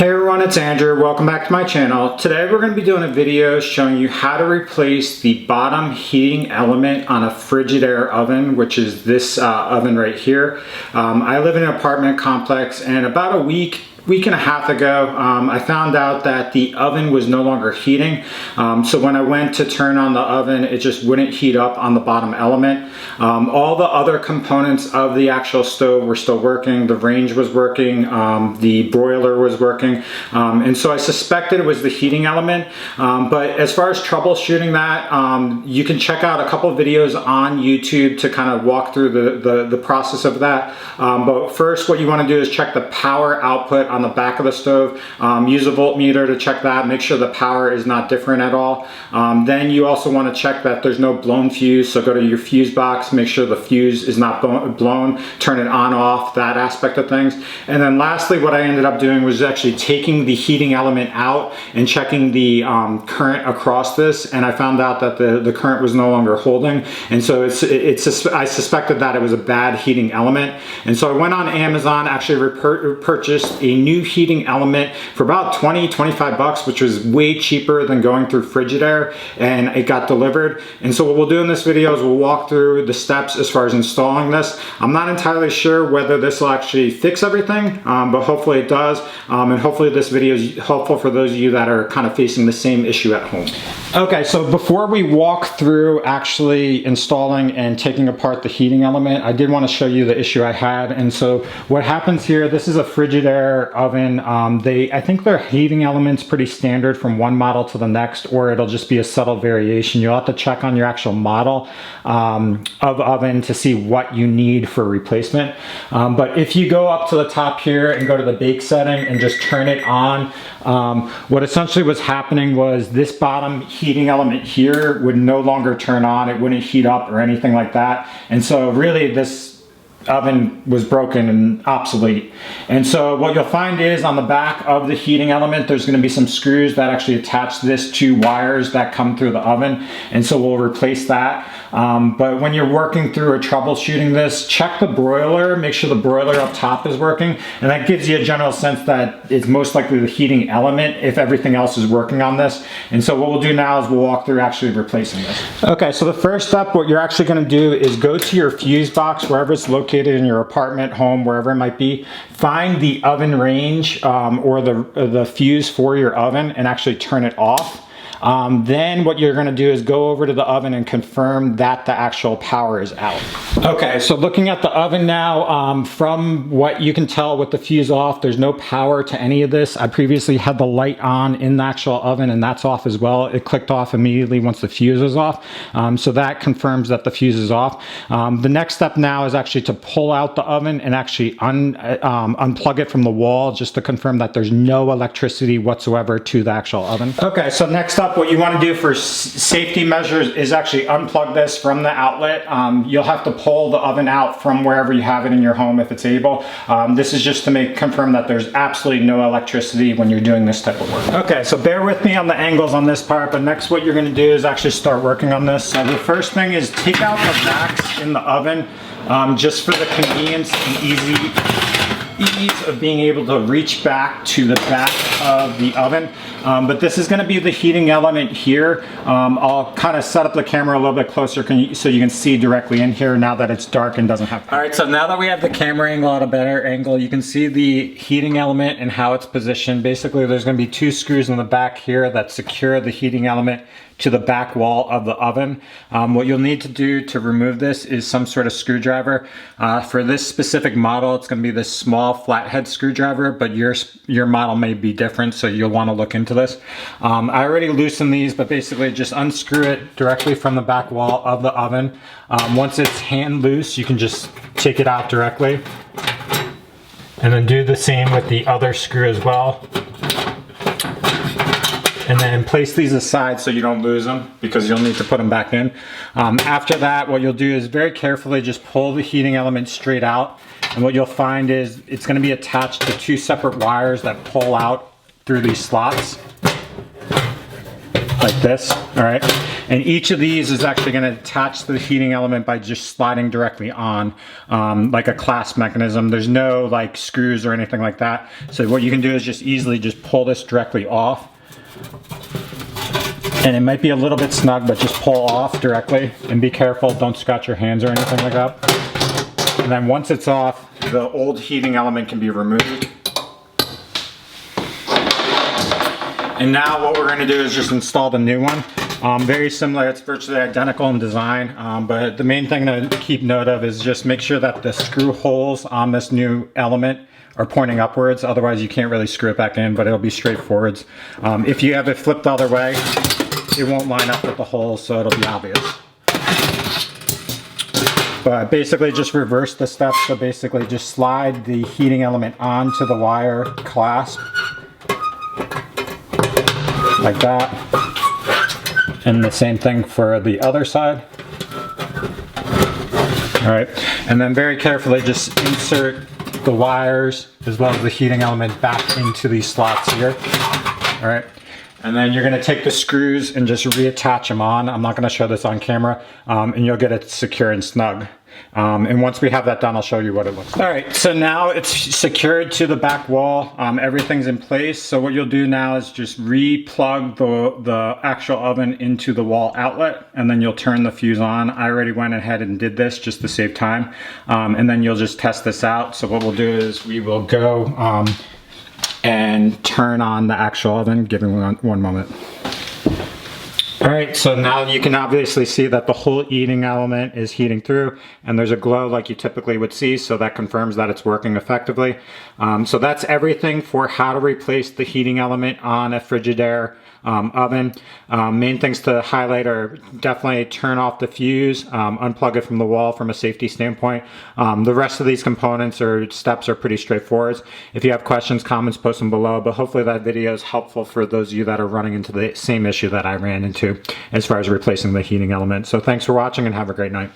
Hey everyone, it's Andrew. Welcome back to my channel. Today we're going to be doing a video showing you how to replace the bottom heating element on a Frigidaire oven, which is this oven right here. I live in an apartment complex, and about a week and a half ago, I found out that the oven was no longer heating. So when I went to turn on the oven, it just wouldn't heat up on the bottom element. All the other components of the actual stove were still working. The range was working, the broiler was working. And so I suspected it was the heating element. But as far as troubleshooting that, you can check out a couple of videos on YouTube to kind of walk through the process of that. But first, what you want to do is check the power output on the back of the stove. Use a voltmeter to check that, make sure the power is not different at all. Then you also want to check that there's no blown fuse, so go to your fuse box, make sure the fuse is not blown, turn it on off, that aspect of things. And then lastly, what I ended up doing was actually taking the heating element out and checking the current across this, and I found out that the current was no longer holding, and so I suspected that it was a bad heating element. And so I went on Amazon, actually purchased a new heating element for about 20-25 bucks, which was way cheaper than going through Frigidaire, and it got delivered. And so what we'll do in this video is we'll walk through the steps as far as installing this. I'm not entirely sure whether this will actually fix everything, but hopefully it does, and hopefully this video is helpful for those of you that are kind of facing the same issue at home. Okay, so before we walk through actually installing and taking apart the heating element, I did want to show you the issue I had. And so what happens here, this is a Frigidaire oven. I think their heating element's pretty standard from one model to the next, or it'll just be a subtle variation. You'll have to check on your actual model of oven to see what you need for replacement. But if you go up to the top here and go to the bake setting and just turn it on, what essentially was happening was this bottom heating element here would no longer turn on. It wouldn't heat up or anything like that. And so really this oven was broken and obsolete. And so what you'll find is on the back of the heating element, there's going to be some screws that actually attach this to wires that come through the oven. And so we'll replace that. But when you're working through or troubleshooting this, check the broiler, make sure the broiler up top is working. And that gives you a general sense that it's most likely the heating element if everything else is working on this. And so what we'll do now is we'll walk through actually replacing this. Okay, so the first step, what you're actually going to do is go to your fuse box, wherever it's located in your apartment, home, wherever it might be. Find the oven range or the fuse for your oven and actually turn it off. Then what you're going to do is go over to the oven and confirm that the actual power is out. Okay, so looking at the oven now, from what you can tell with the fuse off, there's no power to any of this. I previously had the light on in the actual oven and that's off as well. It clicked off immediately once the fuse was off. So that confirms that the fuse is off. The next step now is actually to pull out the oven and actually unplug it from the wall, just to confirm that there's no electricity whatsoever to the actual oven. Okay, so next up, what you want to do for safety measures is actually unplug this from the outlet. You'll have to pull the oven out from wherever you have it in your home if it's able. This is just to confirm that there's absolutely no electricity when you're doing this type of work. Okay, so bear with me on the angles on this part, but next what you're going to do is actually start working on this. So the first thing is take out the backs in the oven, just for the convenience and ease of being able to reach back to the back of the oven. But this is going to be the heating element here. I'll kind of set up the camera a little bit closer so you can see directly in here now that it's dark and doesn't have power. All right, so now that we have the camera angle at a better angle, you can see the heating element and how it's positioned. Basically, there's going to be two screws in the back here that secure the heating element to the back wall of the oven. What you'll need to do to remove this is some sort of screwdriver. For this specific model, it's going to be this small flathead screwdriver, but your model may be different, so you'll want to look into this. I already loosened these, but basically just unscrew it directly from the back wall of the oven. Once it's hand loose, you can just take it out directly. And then do the same with the other screw as well. And then place these aside so you don't lose them, because you'll need to put them back in. After that, what you'll do is very carefully just pull the heating element straight out. And what you'll find is it's going to be attached to two separate wires that pull out through these slots. like this, all right? And each of these is actually going to attach to the heating element by just sliding directly on, like a clasp mechanism. There's no like screws or anything like that. So what you can do is just easily just pull this directly off. And it might be a little bit snug, but just pull off directly and be careful, don't scratch your hands or anything like that. And then once it's off, the old heating element can be removed. And now what we're going to do is just install the new one. Very similar, it's virtually identical in design, but the main thing to keep note of is just make sure that the screw holes on this new element are pointing upwards, otherwise you can't really screw it back in, but it'll be straight forwards. If you have it flipped the other way, it won't line up with the holes, so it'll be obvious. But basically just reverse the steps, so basically just slide the heating element onto the wire clasp, like that, and the same thing for the other side. All right, and then very carefully just insert the wires as well as the heating element back into these slots here. All right, and then you're going to take the screws and just reattach them on. I'm not going to show this on camera, and you'll get it secure and snug. And once we have that done, I'll show you what it looks like. All right, so now it's secured to the back wall. Everything's in place. So what you'll do now is just re-plug the actual oven into the wall outlet, and then you'll turn the fuse on. I already went ahead and did this just to save time. And then you'll just test this out. So what we'll do is we will go and turn on the actual oven. Give me one moment. All right, so now you can obviously see that the whole heating element is heating through, and there's a glow like you typically would see, so that confirms that it's working effectively. So that's everything for how to replace the heating element on a Frigidaire oven. Main things to highlight are definitely turn off the fuse, unplug it from the wall from a safety standpoint. The rest of these components or steps are pretty straightforward. If you have questions, comments, post them below, but hopefully that video is helpful for those of you that are running into the same issue that I ran into as far as replacing the heating element. So thanks for watching and have a great night.